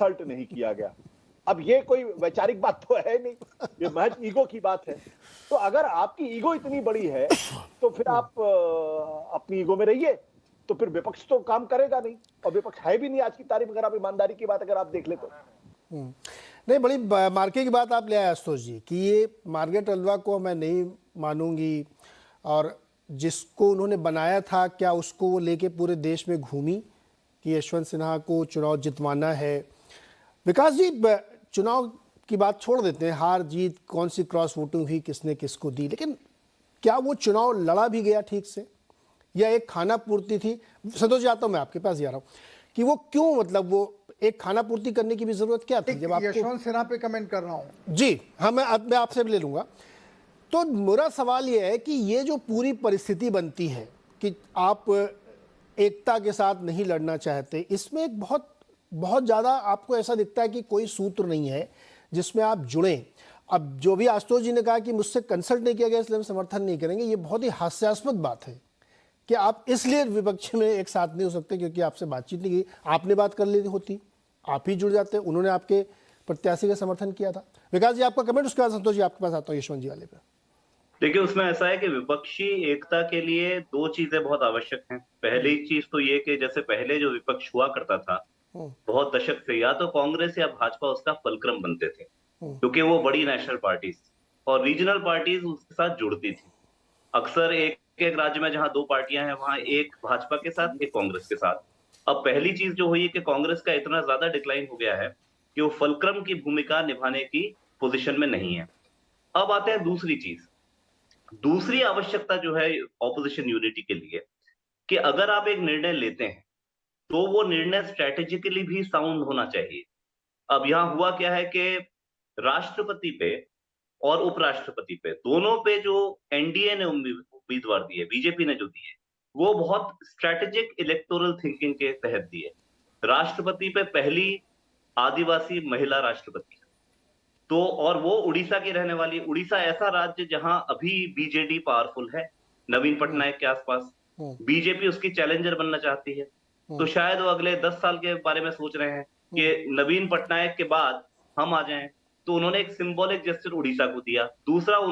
Insult नहीं किया गया। अब ये कोई वैचारिक बात तो है नहीं, ये महज ईगो की बात है। तो अगर आपकी ईगो इतनी बड़ी है तो फिर आप अपनी ईगो में रहिए, तो फिर विपक्ष तो काम करेगा नहीं, और विपक्ष है भी नहीं आज की तारीख में। अगर आप ईमानदारी की बात अगर आप देख ले तो नहीं, बड़ी मार्के की बात आप ले आए आशुतोष जी कि ये मार्गरेट अल्वा को मैं नहीं मानूंगी, और जिसको उन्होंने बनाया था क्या उसको वो लेके पूरे देश में घूमी कि यशवंत सिन्हा को चुनाव जितवाना है। विकास जी, चुनाव की बात छोड़ देते हैं, हार जीत कौन सी क्रॉस वोटिंग हुई, किसने किसको दी, लेकिन क्या वो चुनाव लड़ा भी गया ठीक से, या एक खाना पूर्ति थी? संतोष जी, आता हूं मैं आपके पास, जा रहा हूं कि वो क्यों, मतलब वो एक खाना पूर्ति करने की भी जरूरत क्या थी जब आप यशवंत सिन्हा पे कमेंट कर रहा हूं जी। हाँ, मैं आपसे भी ले लूंगा। तो मेरा सवाल यह है कि ये जो पूरी परिस्थिति बनती है कि आप एकता के साथ नहीं लड़ना चाहते, इसमें एक बहुत बहुत ज़्यादा आपको ऐसा दिखता है कि कोई सूत्र नहीं है जिसमें आप जुड़ें। अब जो भी आशुतोष जी ने कहा कि मुझसे कंसल्ट नहीं किया गया इसलिए हम समर्थन नहीं करेंगे, ये बहुत ही हास्यास्पद बात है कि आप इसलिए विपक्ष में एक साथ नहीं हो सकते क्योंकि आपसे बातचीत नहीं की। आपने बात कर ली होती, आप ही जुड़ जाते, उन्होंने आपके प्रत्याशी का समर्थन किया था। विकास जी, आपका कमेंट, उसके बाद संतोष जी आपके पास आता हूँ यशवंत जी वाले पे। देखिए, उसमें ऐसा है कि विपक्षी एकता के लिए दो चीजें बहुत आवश्यक हैं। पहली चीज तो ये कि जैसे पहले जो विपक्ष हुआ करता था बहुत दशक से, या तो कांग्रेस या भाजपा उसका फलक्रम बनते थे, क्योंकि वो बड़ी नेशनल पार्टीज और रीजनल पार्टीज उसके साथ जुड़ती थी। अक्सर एक एक राज्य में जहां दो पार्टियां हैं वहां एक भाजपा के साथ एक कांग्रेस के साथ। अब पहली चीज जो हुई है कि कांग्रेस का इतना ज्यादा डिक्लाइन हो गया है कि वो फलक्रम की भूमिका निभाने की पोजीशन में नहीं है। अब आते हैं दूसरी चीज, दूसरी आवश्यकता जो है ऑपोजिशन यूनिटी के लिए, कि अगर आप एक निर्णय लेते हैं तो वो निर्णय स्ट्रेटेजिकली भी साउंड होना चाहिए। अब यहां हुआ क्या है कि राष्ट्रपति पे और उपराष्ट्रपति पे दोनों पे जो एनडीए ने उम्मीदवार दिए, बीजेपी ने जो दिए, वो बहुत स्ट्रेटेजिक इलेक्टोरल थिंकिंग के तहत दिए। राष्ट्रपति पे पहली आदिवासी महिला राष्ट्रपति, तो और वो उड़ीसा की रहने वाली। उड़ीसा ऐसा राज्य जहां अभी बीजेडी पावरफुल है, नवीन पटनायक के आसपास बीजेपी उसकी चैलेंजर बनना चाहती है। तो शायद वो अगले 10 साल के बारे में सोच रहे हैं कि नवीन पटनायक के बाद हम आ जाएं। तो उन्होंने एक सिंबॉलिक जेस्चर उड़ीसा को दिया। दूसरा, उन्होंने